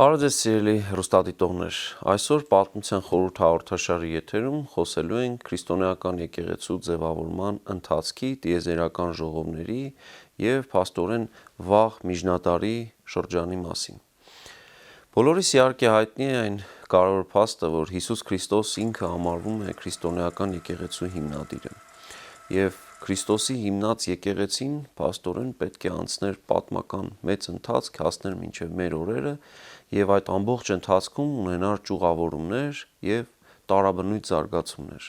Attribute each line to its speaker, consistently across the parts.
Speaker 1: Բարև ձեզ սիրելի հեռուստադիտողներ, այսօր պատմության խորհուրդ հաղորդաշարի եթերում խոսելու ենք քրիստոնեական եկեղեցու ձևավորման ընթացքի, տիեզերական ժողովների և փաստորեն վաղ միջնադարի շրջանի մասին։ Բոլորիս իհարկե հայտնի է այն կարևոր փաստը, որ Հիսուս Քրիստոս ինքը համարվում է քրիստոնեական եկեղեցու հիմնադիրը, և Քրիստոսի հիմնած եկեղեցին փաստորեն պետք է անցներ պատմական մեծ ընթացք, հասներ մինչև մեր օրերը և այդ ամբողջ ընթացքում ունենար ճյուղավորումներ և տարաբնույթ զարգացումներ։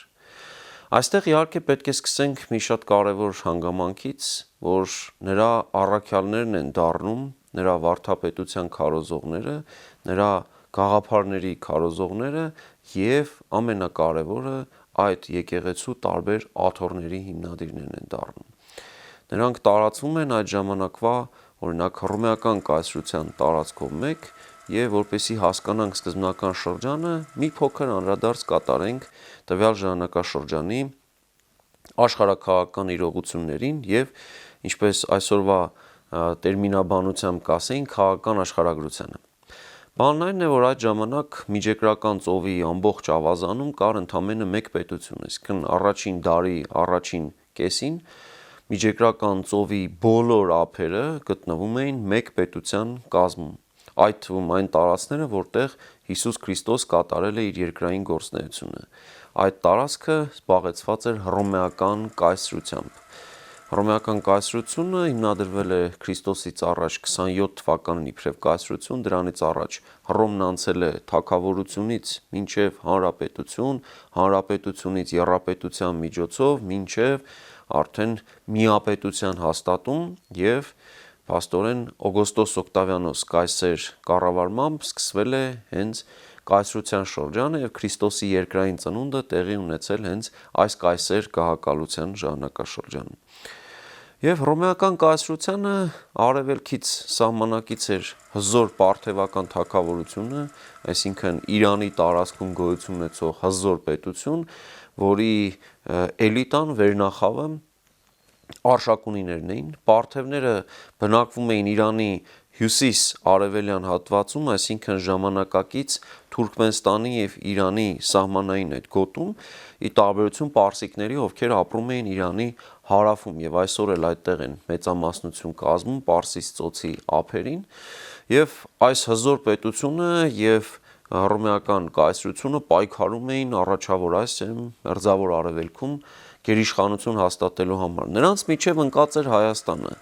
Speaker 1: Այստեղ իհարկե պետք է սկսենք մի շատ կարևոր հանգամանքից, որ նրա առաքյալներն են դառնում նրա վարդապետության քարոզողները, նրա գաղափարների քարոզողները և ամենակարևորը այդ եկեղեցու տարբեր աթոռների հիմնադիրներն են դառնում։ Նրանք տարածվում են այդ ժամանակվա օրինակ հռոմեական կայսրության տարածքով մեկ և որպեսզի հասկանանք սկզբնական շրջանը, մի փոքր անդրադարձ կատարենք տվյալ ժամանակաշրջանի աշխարհաքաղաքական իրողություններին և ինչպես այսօրվա տերմինաբանությամբ կասեինք քաղաքական աշխարհագրությանը։ Բանն այն է, որ այդ ժամանակ Միջերկրական ծովի ամբողջ ավազանում կար ընդամենը մեկ պետություն, այսինքն առաջին դարի առաջին կեսին Միջերկրական ծովի բոլոր ափերը գտնվում էին մեկ պետության կազմում, այդ թվում այն տարածքները, որտեղ Հիսուս Քրիստոս կատարել է իր երկրային գործունեությունը։ Այդ տարածքը զբաղեցված էր հռոմեական կայսրությամբ։ Հռոմեական կայսրությունը հիմնադրվել է Քրիստոսից առաջ 27 թվականին իբրև կայսրություն, դրանից առաջ Հռոմն անցել է թագավորությունից մինչև հանրապետություն, հանրապետությունից եռապետության միջոցով մինչև արդեն միապետության հաստատում և փաստորեն Օգոստոս Օկտավիանոս կայսեր կառավարմամբ սկսվել է հենց կայսրության շրջանը և Քրիստոսի երկրային ծնունդը տեղի ունեցել հենց այս կայսեր գահակալության ժամանակաշրջանում։ Եվ հռոմեական կայսրությանը արևելքից սահմանակից էր հզոր պարթևական թագավորությունը, այսինքն Իրանի տարածքում գոյություն ունեցող հզոր պետություն, որի էլիտան վերնախավը Արշակունիներն էին։ Պարթևները բնակվում էին Իրանի հյուսիս-արևելյան հատվածում, այսինքն ժամանակակից Թուրքմենստանի և Իրանի սահմանային այդ գոտում, ի տարբերություն պարսիկների, ովքեր ապրում էին Իրանի հարավում և այսօր էլ այդտեղ են մեծամասնություն կազմում Պարսից ծոցի ափերին, և այս հզոր պետությունը և հռոմեական կայսրությունը պայքարում էին Առաջավոր Ասիայում, Մերձավոր Արևելքում գերիշխանություն հաստատելու համար։ Նրանց միջև ընկած էր Հայաստանը,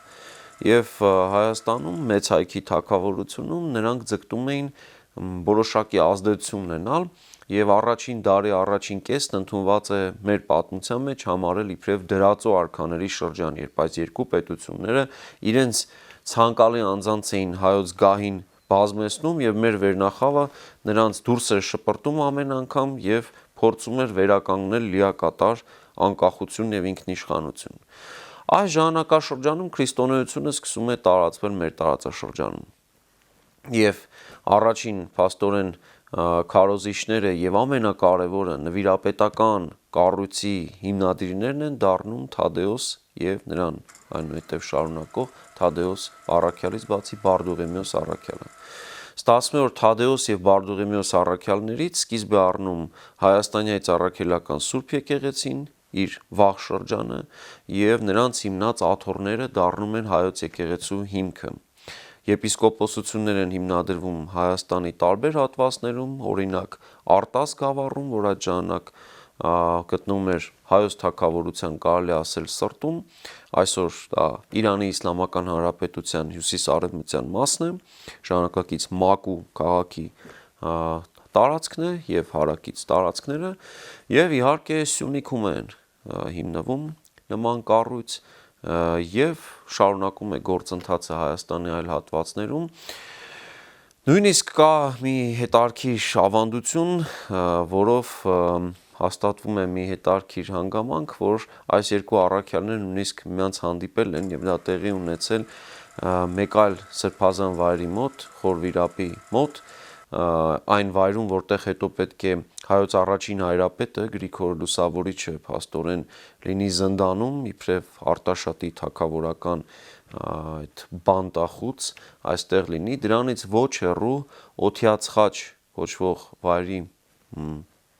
Speaker 1: և Հայաստանում մեծ հայքի թագավորությունում նրանք ձգտում էին որոշակի ազդեցություն ունենալ և առաջին դարի առաջին կեսն ընդունված է մեր պատմության մեջ համարել իբրև դրածո արքաների շրջան, երբ այս երկու պետությունները իրենց ցանկալի անձանց էին հայոց գահին բազմեցնում և մեր վերնախավը նրանց դուրս էր շպրտում ամեն անգամ և փորձում էր վերականգնել լիակատար անկախություն և ինքնիշխանություն։ Այս ժամանակաշրջանում քրիստոնեությունը սկսում է տարածվել մեր տարածաշրջանում և առաջին փաստորեն քարոզիչները և ամենակարևորը նվիրապետական կառույցի հիմնադիրներն են դառնում Թադեոս և նրան այնուհետև շարունակող Թադեոս առաքյալից բացի Բարդուղիմեոս առաքյալը։ Ստացվում է, որ Թադեոս և Բարդուղիմեոս առաքյալներից սկիզբ է առնում Հայաստանյաց առաքելական Սուրբ եկեղեցին իր վաղ շրջանը և նրանց հիմնած աթոռները դառնում են հայոց եկեղեցու հիմքը։ Եպիսկոպոսություններ են հիմնադրվում Հայաստանի տարբեր հատվածներում, օրինակ Արտաս գավառում, որ այդ ժամանակ գտնվում էր հայոց թագավորության կարելի ասել սրտում, այսօր դա Իրանի Իսլամական Հանրապետության հյուսիս-արևմտյան մասն է, ժամանակակից Մակու քաղաքի տարածքն է և հարակից տարածքները, և իհարկե Սյունիքում են հիմնվում նման կառույց և շարունակում է գործընթացը Հայաստանի այլ հատվածներում։ Նույնիսկ կա մի հետաքրքիր ավանդություն, որով հաստատվում է մի հետաքրքիր հանգամանք, որ այս երկու առաքյալները նույնիսկ միմյանց հանդիպել են և դա տեղի ունեցել մեկ այլ սրբազան վայրի մոտ, Խոր Վիրապի մոտ, այն վայրում, որտեղ հետո պետք է հայոց առաջին հայրապետը Գրիգոր Լուսավորիչը փաստորեն լինի զնդանում իբրև Արտաշատի թագավորական այդ բանտախուց այստեղ լինի, դրանից ոչ հեռու Օթյաց խաչ կոչվող վայրի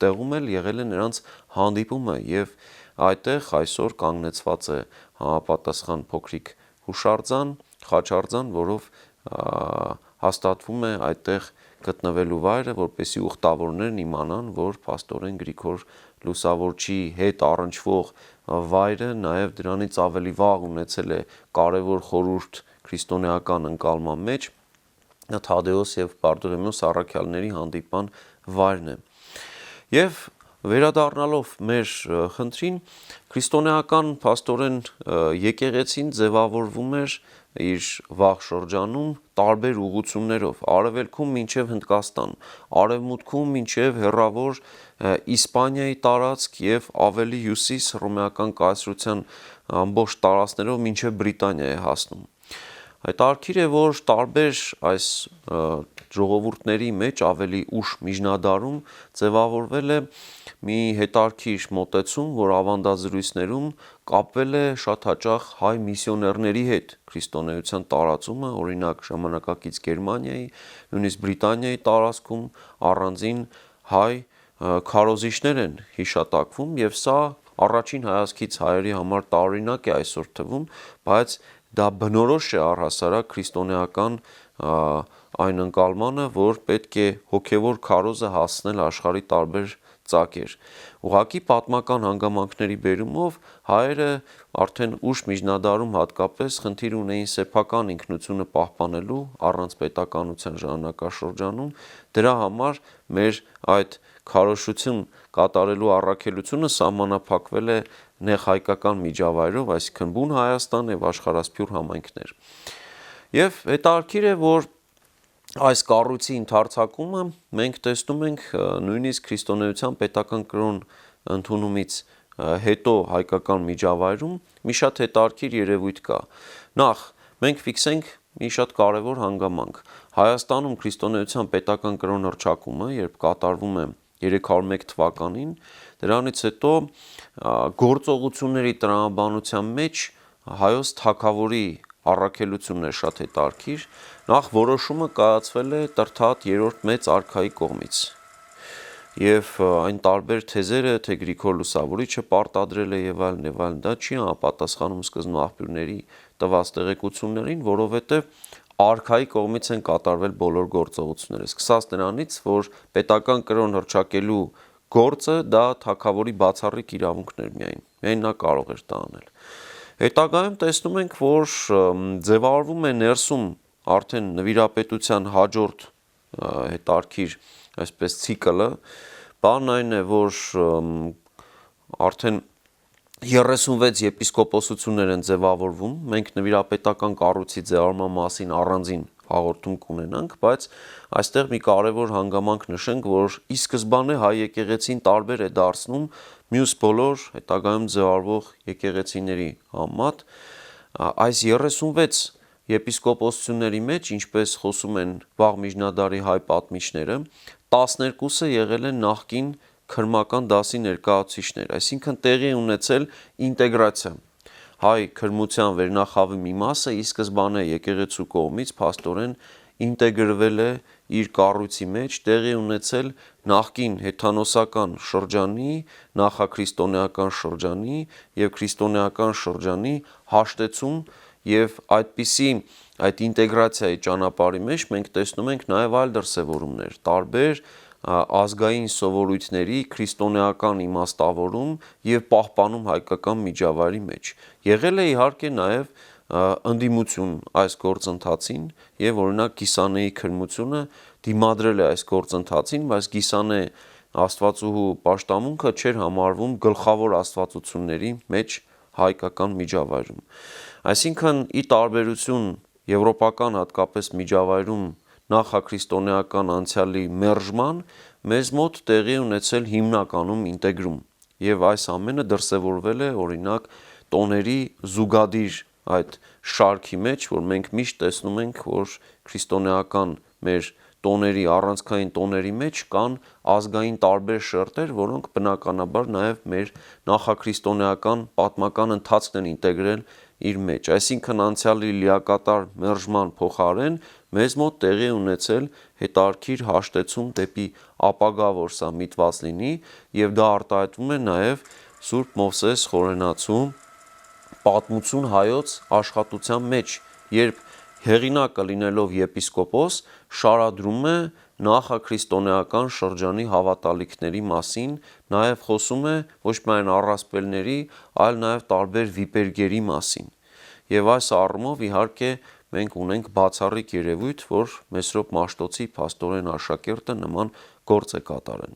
Speaker 1: տեղում էլ եղել է նրանց հանդիպումը եւ այդտեղ այսօր կանգնեցված է համապատասխան փոքրիկ հուշարձան, խաչարձան, որով հաստատվում է այդտեղ գտնվելու վայրը, որպեսզի ուխտավորներն իմանան, որ փաստորեն Գրիգոր Լուսավորչի հետ առնչվող վայրը նաև դրանից ավելի վաղ ունեցել է կարևոր խորհուրդ քրիստոնեական ընկալման մեջ, Թադեոս եւ Բարդուղիմեոս առաքյալների հանդիպան վայրն է։ Եվ վերադառնալով մեր խնդրին, քրիստոնեական փաստորեն եկեղեցին ձևավորվում էր իր վաղ շրջանում տարբեր ուղղություններով, արևելքում մինչև Հնդկաստան, արևմուտքում մինչև հեռավոր Իսպանիայի տարածք եւ ավելի հյուսիս հռոմեական կայսրության ամբողջ տարածքներով մինչև Բրիտանիա է հասնում։ Հետաքրքիր է, որ տարբեր այս ժողովուրդների մեջ ավելի ուշ միջնադարում ձևավորվել է մի հետաքրքիր մոտեցում, որ ավանդազրույցներում կապվել է շատ հաճախ հայ միսիոներների հետ քրիստոնեության տարածումը, օրինակ ժամանակակից Գերմանիայի, նույնիսկ Բրիտանիայի տարածքում առանձին հայ քարոզիչներ են հիշատակվում եւ սա առաջին հայացքից հայերի համար տարօրինակ է այսօր թվում, բայց դա բնորոշ է առհասարակ քրիստոնեական այն ընկալմանը, որ պետք է հոգևոր քարոզը հասնել աշխարհի տարբեր ծակեր։ Ուղղակի պատմական հանգամանքների բերումով հայերը արդեն ուշ միջնադարում հատկապես խնդիր ունեին սեփական ինքնությունը պահպանելու առանց պետականության ժամանակաշրջանում, դրա համար մեր այդ քարոզություն կատարելու առաքելությունը սահմանափակվել է նեղ հայկական միջավայրով, այսինքն բուն Հայաստան եւ աշխարհասփյուռ համայնքներ։ Եվ հետաքրքիր է, որ այս կառույցի ընդարձակումը մենք տեսնում ենք նույնիսկ քրիստոնեության պետական կրոն ընդունումից հետո հայկական միջավայրում մի շատ հետաքրքիր երևույթ կա։ Նախ մենք ֆիքսենք մի շատ կարևոր հանգամանք։ Հայաստանում քրիստոնեության պետական կրոն հռչակումը, երբ կատարվում է 301 թվականին, դրանից հետո գործողությունների տրամաբանության մեջ հայոց թագավորի առաքելությունն է շատ հետաքրքիր։ Նախ որոշումը կայացվել է Տրթատ 3-րդ մեծ արքայի կողմից։ Եվ այն տարբեր թեզերը, թե Գրիգոր Լուսավորիչը պարտադրել է եւ այլն, դա չի համապատասխանում սկզբնու աղբյուրների տված տեղեկություններին, որովհետեւ արքայի կողմից են կատարվել բոլոր գործողությունները։ Սկսած նրանից, որ պետական կրոն հռչակելու գործը դա թագավորի բացառիկ իրավունքն էր միայն նա կարող էր դա անել։ Հետագայում տեսնում ենք, որ ձևավորվում է ներսում արդեն նվիրապետության հաջորդ հետաքրքիր այսպես ցիկլը, բանն այն է, որ արդեն 36 եպիսկոպոսություններ են ձևավորվում, մենք նվիրապետական կառույցի ձևավորման մասին առանձին հաղորդում կունենանք, բայց այստեղ մի կարևոր հանգամանք նշենք, որ ի սկզբանե հայ եկեղեցին տարբեր է դարձնում մյուս բոլոր հետագայում ձևավորվող եկեղեցիների համեմատ։ Այս 36 եպիսկոպոսությունների մեջ, ինչպես խոսում են վաղ միջնադարի հայ պատմիչները, 12-ը եղել են նախկին քրմական դասի ներկայացուցիչներ, այսինքն տեղի ունեցել ինտեգրացիա։ Հայ քրմության վերնախավի մի մասը ի սկզբանե եկեղեցու կողմից փաստորեն ինտեգրվել է իր կառույցի մեջ, տեղի ունեցել նախկին հեթանոսական շրջանի, նախաքրիստոնեական շրջանի եւ քրիստոնեական շրջանի հաշտեցում եւ այդ ինտեգրացիայի ճանապարհի մեջ մենք տեսնում ենք նաեւ այլ դրսևորումներ, տարբեր ազգային սովորույթների քրիստոնեական իմաստավորում եւ պահպանում հայկական միջավայրի մեջ։ Եղել է իհարկե նաեւ ընդդիմություն այս գործընթացին եւ օրինակ Գիսանեի քրմությունը դիմադրել է այս գործընթացին, բայց Գիսանե աստվածուհու պաշտամունքը չէր համարվում գլխավոր աստվածությունների մեջ հայկական միջավայրում։ Այսինքն ի տարբերություն եվրոպական հատկապես միջավայրում նախաքրիստոնեական անցյալի մերժման, մեզ մոտ տեղի ունեցել հիմնականում ինտեգրում եւ այս ամենը դրսեւորվել է օրինակ տոների զուգադիր այդ շարքի մեջ, որ մենք միշտ տեսնում ենք, որ քրիստոնեական մեր տոների, առանցքային տոների մեջ կան ազգային տարբեր շերտեր, որոնք բնականաբար նաև մեր նախաքրիստոնեական պատմական ընթացքն են ինտեգրել իր մեջ, այսինքն անցյալի լիակատար մերժման փոխարեն մեզ մոտ տեղի ունեցել հետարքիր հաշտեցում դեպի ապագա, որ սա միտված լինի, եւ դա արտահայտվում է նաեւ Սուրբ Մովսես խորենացու պատմություն հայոց աշխատության մեջ, երբ հեղինակը լինելով եպիսկոպոս շարադրում է նախաքրիստոնեական շրջանի հավատալիքների մասին, նաև խոսում է ոչ միայն առասպելների, այլ նաև տարբեր վիպերգերի մասին։ Եվ այս առումով իհարկե մենք ունենք բացառիկ երևույթ, որ Մեսրոպ Մաշտոցի փաստորեն աշակերտը նման գործ է կատարել։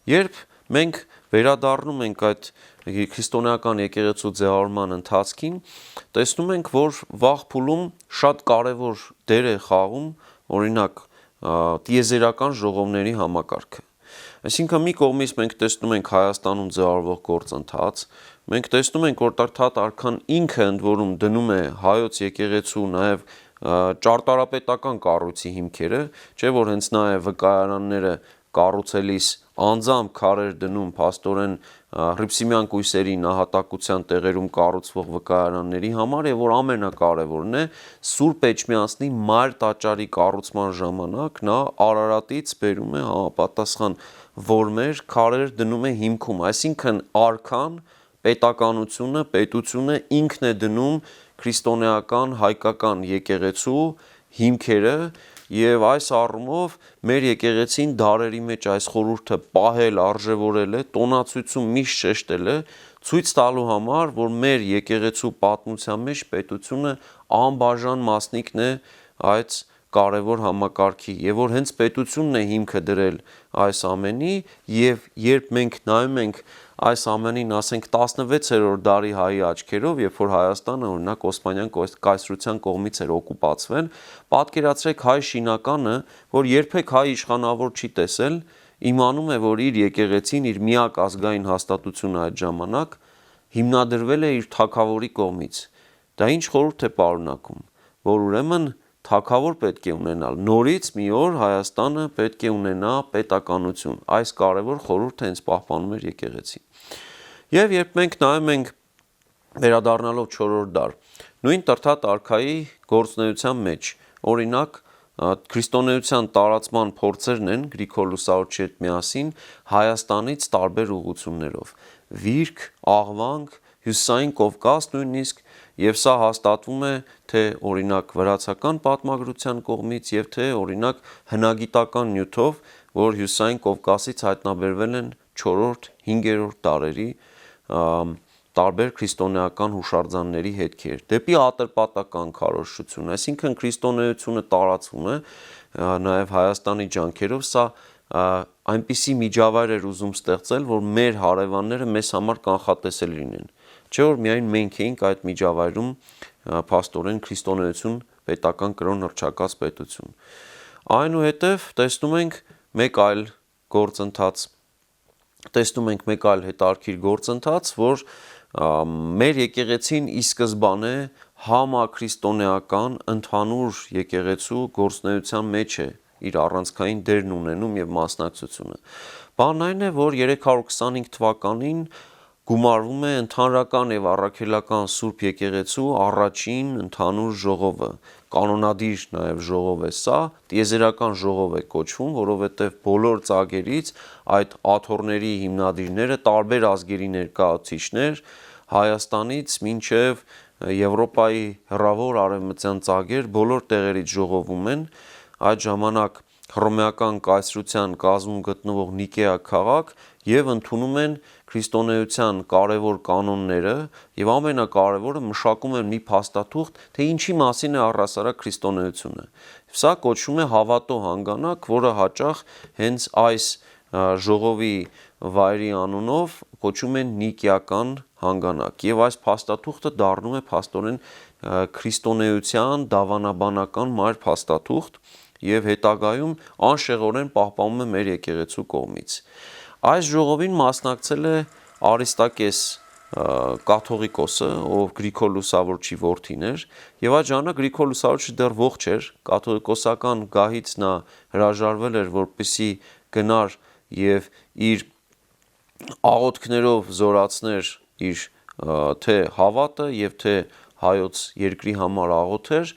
Speaker 1: Երբ մենք վերադառնում ենք այդ քրիստոնեական եկեղեցու ձևավորման ընթացքին, տեսնում ենք, որ վաղ փուլում շատ կարևոր դեր է խաղում, օրինակ, տիեզերական ժողովների համակարգը։ Այսինքն մի կողմից մենք տեսնում ենք Հայաստանում ձևավորվող գործընթաց, մենք տեսնում ենք, որ Տեր արքան ինքը ընդ որում դնում է հայոց եկեղեցու նաև ճարտարապետական կառույցի հիմքերը, չէ՞ որ հենց նա է վկայանները կառուցելիս անձամբ քարեր դնում փաստորեն հռիփսիմյան կույսերի նահատակության տեղերում կառուցվող վկայանների համար, եւ որ ամենակարևորն է Սուրբ Էջմիածնի մայր տաճարի կառուցման ժամանակ նա Արարատից բերում է համապատասխան որմեր, քարեր դնում է հիմքում, այսինքն արքան, պետականությունը, պետությունը ինքն է դնում քրիստոնեական հայկական եկեղեցու հիմքերը, եւ այս առումով մեր եկեղեցին դարերի մեջ այս խորհուրդը պահել, արժևորել է, տոնացույցում միշտ շեշտել է, ցույց տալու համար, որ մեր եկեղեցու պատմության մեջ պետությունը անբաժան մասնիկն է այդ կարևոր համակարգի, եւ որ հենց պետությունն է հիմքը դրել այս ամենի, եւ երբ մենք նայում ենք այս ամենին, ասենք 16-րդ դարի հայի աչքերով, երբ որ Հայաստանը օրինակ Օսմանյան կայսրության կողմից էր օկուպացվել, պատկերացրեք հայ շինականը, որ երբեք հայ իշխանավոր չի տեսել, իմանում է, որ իր եկեղեցին, իր միակ ազգային հաստատությունը այդ ժամանակ հիմնադրվել է իր թագավորի կողմից։ Դա ինչ խորհուրդ է պարունակում, որ ուրեմն թագավոր պետք է ունենալ, նորից մի օր Հայաստանը պետք է ունենա պետականություն, այս կարևոր խորհուրդը հենց պահպանում էր եկեղեցին։ Եվ երբ մենք նայում ենք վերադառնալով 4-րդ դար, նույն Տրթատ արքայի գործունեության մեջ, օրինակ քրիստոնեության տարածման փորձերն են Գրիգոր Լուսավորչի հետ միասին Հայաստանից տարբեր ուղղություններով, Վիրք, Աղվանք, Հյուսիսային Կովկաս նույնիսկ, եւ սա հաստատվում է թե օրինակ վրացական պատմագրության կողմից եւ թե օրինակ հնագիտական նյութով, որ Հյուսիսային Կովկասից հայտնաբերվել են 4-րդ, 5-րդ դարերի տարբեր քրիստոնեական հուշարձանների հետքեր, դեպի ատրպատական քարոզչություն, այսինքն քրիստոնեությունը տարածվում է նաև Հայաստանի ջանքերով, սա այնպիսի միջավայր էր ուզում ստեղծել, որ մեր հարևանները մեզ համար կանխատեսել լինեն, չէ՞ որ միայն մենք էինք այդ միջավայրում փաստորեն քրիստոնեություն պետական կրոն հռչակած պետություն։ Այնուհետև տեսնում ենք մեկ այլ գործընթաց, հետարքիր գործընթաց, որ մեր եկեղեցին ի սկզբանե համաքրիստոնեական ընդհանուր եկեղեցու գործունեության մեջ է իր առանցքային դերն ունենում եւ մասնակցությունը։ Բանն այն է, որ 325 թվականին գումարվում է ընդհանրական եւ առաքելական Սուրբ Եկեղեցու առաջին ընդհանուր ժողովը, կանոնադիր նաեւ ժողով է սա, տիեզերական ժողով է կոչվում, որովհետեւ բոլոր ծագերից այդ աթոռների հիմնադիրները տարբեր ազգերի ներկայացուցիչներ Հայաստանից մինչև Եվրոպայի հեռավոր արևմտյան ծագեր բոլոր տեղերից ժողովում են, այդ ժամանակ Հռոմեական կայսրության կազմում գտնվող Նիկեա քաղաք եւ ընդունում են քրիստոնեության կարևոր կանոնները եւ ամենակարևորը մշակում են մի փաստաթուղթ, թե ինչի մասին է առհասարակ քրիստոնեությունը։ Սա կոչվում է հավատո հանգանակ, որը հաճախ հենց այս ժողովի վայրի անունով կոչում են Նիկեական հանգանակ եւ այս փաստաթուղթը դառնում է փաստորեն քրիստոնեության դավանաբանական մայր փաստաթուղթ եւ հետագայում անշեղորեն պահպանվում է մեր եկեղեցու կողմից։ Այս ժողովին մասնակցել է Արիստակես կաթողիկոսը, ով Գրիգոր Լուսավորչի որդին էր, եւ այդ ժամանակ Գրիգոր Լուսավորչը դեռ ողջ էր, կաթողիկոսական գահից նա հրաժարվել էր, որպեսզի գնար եւ իր աղոթքներով զորացներ իր թե հավատը եւ թե հայոց երկրի համար աղոթ էր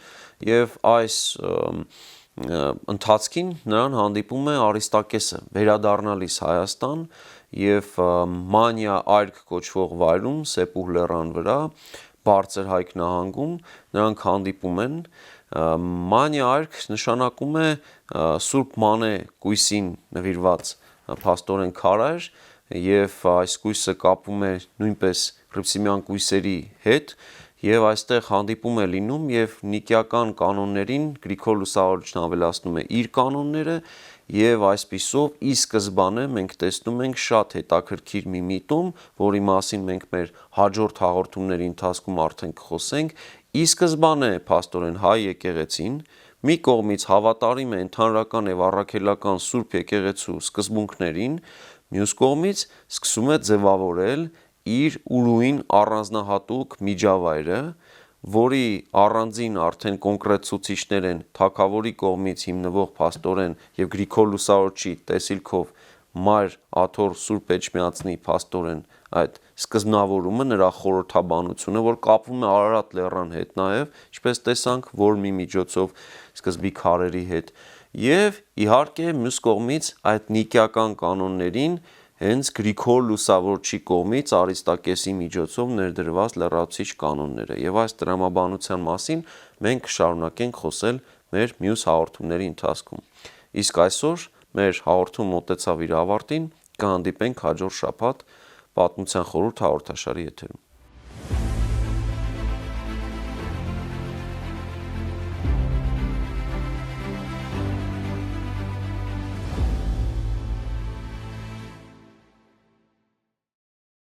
Speaker 1: եւ այս ընթացքին նրան հանդիպում է Արիստակեսը վերադառնալիս Հայաստան եւ Մանիա այրք կոչվող վայրում Սեպուհ լեռան վրա Բարձր Հայք նահանգում նրանք հանդիպում են Մանիա այրք նշանակում է Սուրբ Մանե կույսին նվիրված փաստորեն քարայր եւ այս կույսը կապում է նույնպես Հռիփսիմյան կույսերի հետ եւ այստեղ հանդիպում է լինում եւ նիկեական կանոններին Գրիգոր Լուսավորիչն ավելացնում է իր կանոնները եւ այսպիսով ի սկզբանե մենք տեսնում ենք շատ հետաքրքիր մի միտում, որի մասին մենք մեր հաջորդ հաղորդումների ընթացքում արդեն կխոսենք, ի սկզբանե փաստորեն հայ եկեղեցին մի կողմից հավատարիմ է ընդհանրական եւ առաքելական Սուրբ եկեղեցու սկզբունքներին, մյուս կողմից սկսում է ձևավորել իր ուրույն առանձնահատուկ միջավայրը, որի առանձին արդեն կոնկրետ ցուցիչներ են թագավորի կողմից հիմնվող փաստորեն եւ Գրիգոր Լուսավորչի տեսիլքով Մայր Աթոռ Սուրբ Էջմիածնի փաստորեն այդ սկզբնավորումը նրա խորհրդաբանությունը, որ կապվում է Արարատ լեռան հետ նաեւ, ինչպես տեսանք, որ մի միջոցով սկզբի քարերի հետ եւ իհարկե մյուս կողմից այդ նիկեական կանոններին հենց Գրիգոր Լուսավորչի կողմից Արիստակեսի միջոցով ներդրված լրացուցիչ կանոնները եւ այս տրամաբանության մասին մենք կշարունակենք խոսել մեր մյուս հաղորդումների ընթացքում։ Իսկ այսօր մեր հաղորդումը մոտեցավ իր ավարտին, կհանդիպենք հաջորդ շաբաթ Պատմության խորհուրդ հաղորդաշարի եթերում։